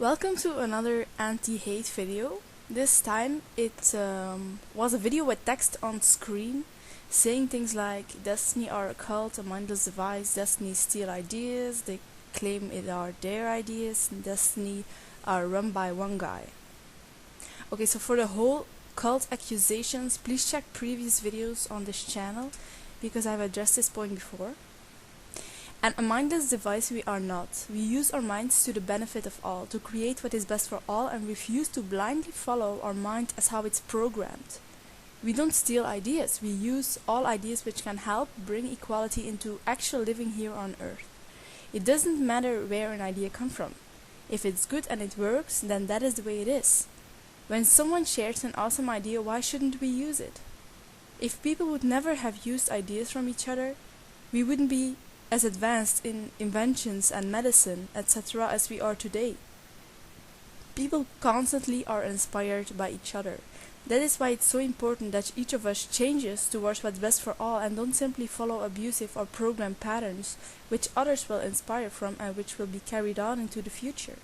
Welcome to another anti-hate video. This time it was a video with text on screen saying things like Destiny are a cult, a mindless device, Destiny steal ideas, they claim it are their ideas, and Destiny are run by one guy. Okay, so for the whole cult accusations, please check previous videos on this channel because I've addressed this point before. And a mindless device we are not. We use our minds to the benefit of all, to create what is best for all, and refuse to blindly follow our mind as how it's programmed. We don't steal ideas, we use all ideas which can help bring equality into actual living here on Earth. It doesn't matter where an idea comes from. If it's good and it works, then that is the way it is. When someone shares an awesome idea, why shouldn't we use it? If people would never have used ideas from each other, we wouldn't be as advanced in inventions and medicine, etc. as we are today. People constantly are inspired by each other. That is why it's so important that each of us changes towards what's best for all and don't simply follow abusive or programmed patterns which others will inspire from and which will be carried on into the future.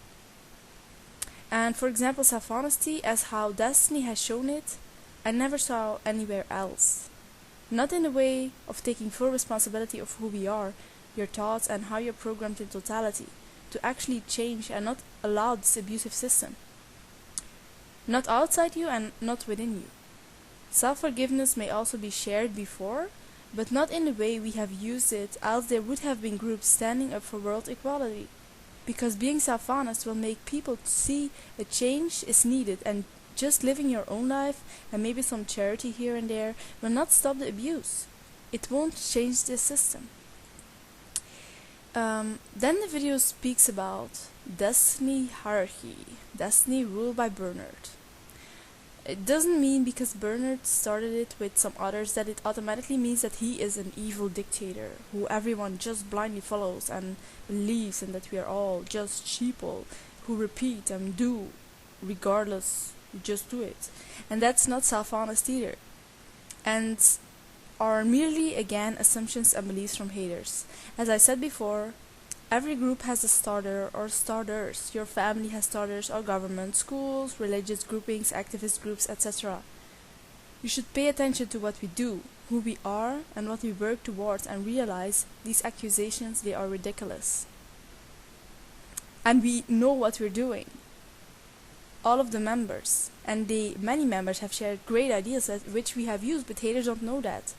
And for example, self-honesty, as how Destiny has shown it, I never saw anywhere else. Not in the way of taking full responsibility of who we are, your thoughts and how you're programmed in totality, to actually change and not allow this abusive system. Not outside you and not within you. Self-forgiveness may also be shared before, but not in the way we have used it, else there would have been groups standing up for world equality. Because being self-honest will make people see a change is needed, and just living your own life and maybe some charity here and there will not stop the abuse. It won't change the system. Then the video speaks about Destiny hierarchy, Destiny ruled by Bernard. It doesn't mean because Bernard started it with some others that it automatically means that he is an evil dictator who everyone just blindly follows and believes, and that we are all just sheeple who repeat and do regardless. You just do it. And that's not self-honest either. And are merely, again, assumptions and beliefs from haters. As I said before, every group has a starter or starters. Your family has starters or government, schools, religious groupings, activist groups, etc. You should pay attention to what we do, who we are, and what we work towards, and realize these accusations, they are ridiculous. And we know what we're doing. All of the members, and many members have shared great ideas which we have used, but haters don't know that.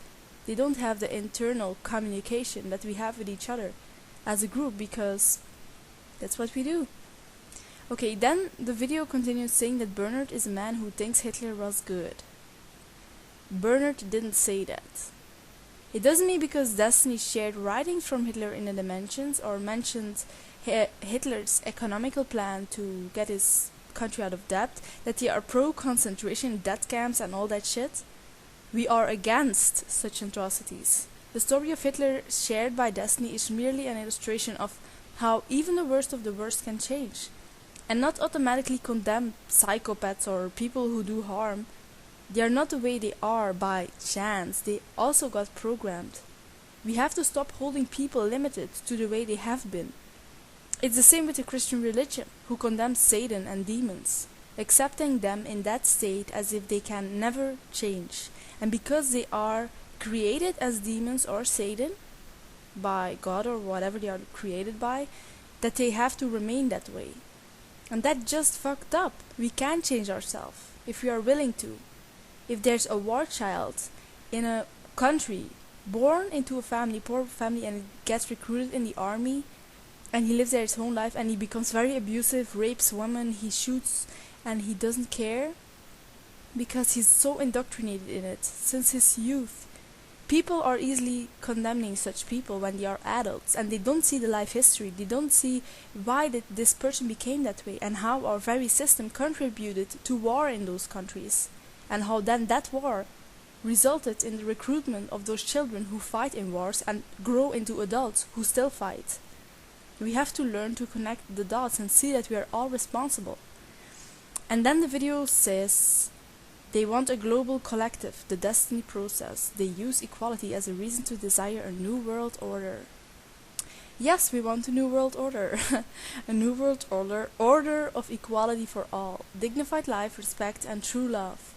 They don't have the internal communication that we have with each other as a group, because that's what we do. Okay, then the video continues saying that Bernard is a man who thinks Hitler was good. Bernard didn't say that. It doesn't mean because Destiny shared writings from Hitler in the Dimensions or mentioned Hitler's economical plan to get his country out of debt, that they are pro-concentration death camps and all that shit. We are against such atrocities. The story of Hitler shared by Destiny is merely an illustration of how even the worst of the worst can change, and not automatically condemn psychopaths or people who do harm. They are not the way they are by chance, they also got programmed. We have to stop holding people limited to the way they have been. It's the same with the Christian religion, who condemns Satan and demons, accepting them in that state as if they can never change. And because they are created as demons or Satan, by God or whatever they are created by, that they have to remain that way. And that just fucked up. We can change ourselves, if we are willing to. If there's a war child in a country, born into a family, poor family, and gets recruited in the army, and he lives there his whole life, and he becomes very abusive, rapes women, he shoots, and he doesn't care because he's so indoctrinated in it since his youth. People are easily condemning such people when they are adults, and they don't see the life history, they don't see why this person became that way, and how our very system contributed to war in those countries, and how then that war resulted in the recruitment of those children who fight in wars and grow into adults who still fight. We have to learn to connect the dots and see that we are all responsible. And then the video says they want a global collective, the Destiny process. They use equality as a reason to desire a new world order. Yes, we want a new world order. A new world order of equality for all, dignified life, respect, and true love.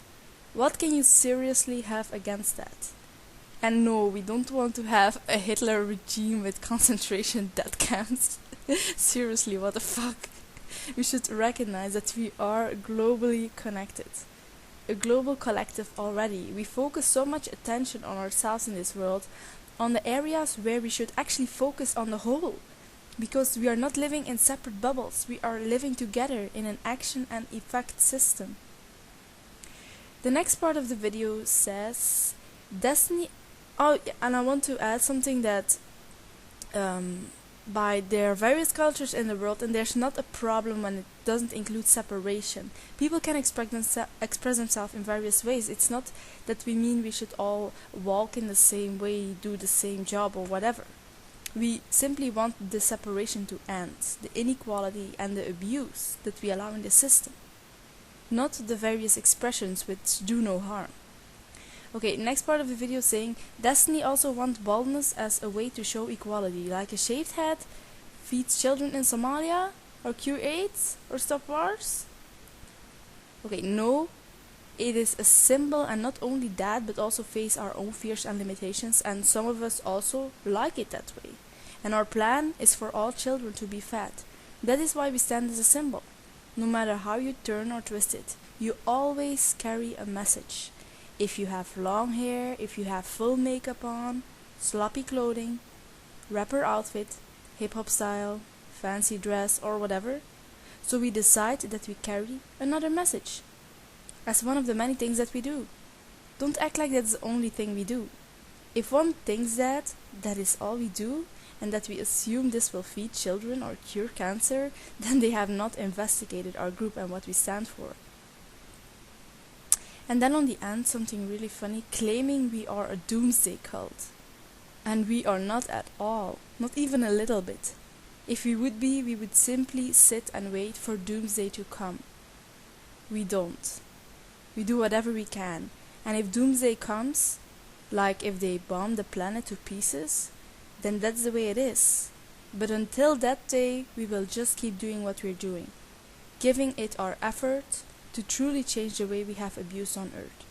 What can you seriously have against that? And no, we don't want to have a Hitler regime with concentration death camps. Seriously, what the fuck? We should recognize that we are globally connected. A global collective already. We focus so much attention on ourselves in this world, on the areas where we should actually focus on the whole. Because we are not living in separate bubbles, we are living together in an action and effect system. The next part of the video says, Destiny. Oh, and I want to add something that by there are various cultures in the world, and there's not a problem when it doesn't include separation. People can express themselves in various ways. It's not that we mean we should all walk in the same way, do the same job or whatever. We simply want the separation to end, the inequality and the abuse that we allow in the system, not the various expressions which do no harm. Okay, next part of the video saying, Destiny also wants baldness as a way to show equality, like a shaved head feeds children in Somalia, or cure AIDS, or stop wars. Okay, no, it is a symbol, and not only that, but also face our own fears and limitations, and some of us also like it that way. And our plan is for all children to be fed. That is why we stand as a symbol. No matter how you turn or twist it, you always carry a message. If you have long hair, if you have full makeup on, sloppy clothing, rapper outfit, hip-hop style, fancy dress or whatever, so we decide that we carry another message as one of the many things that we do. Don't act like that's the only thing we do. If one thinks that is all we do, and that we assume this will feed children or cure cancer, then they have not investigated our group and what we stand for. And then on the end, something really funny, claiming we are a doomsday cult. And we are not at all, not even a little bit. If we would be, we would simply sit and wait for doomsday to come. We don't. We do whatever we can. And if doomsday comes, like if they bomb the planet to pieces, then that's the way it is. But until that day, we will just keep doing what we're doing, giving it our effort to truly change the way we have abuse on Earth.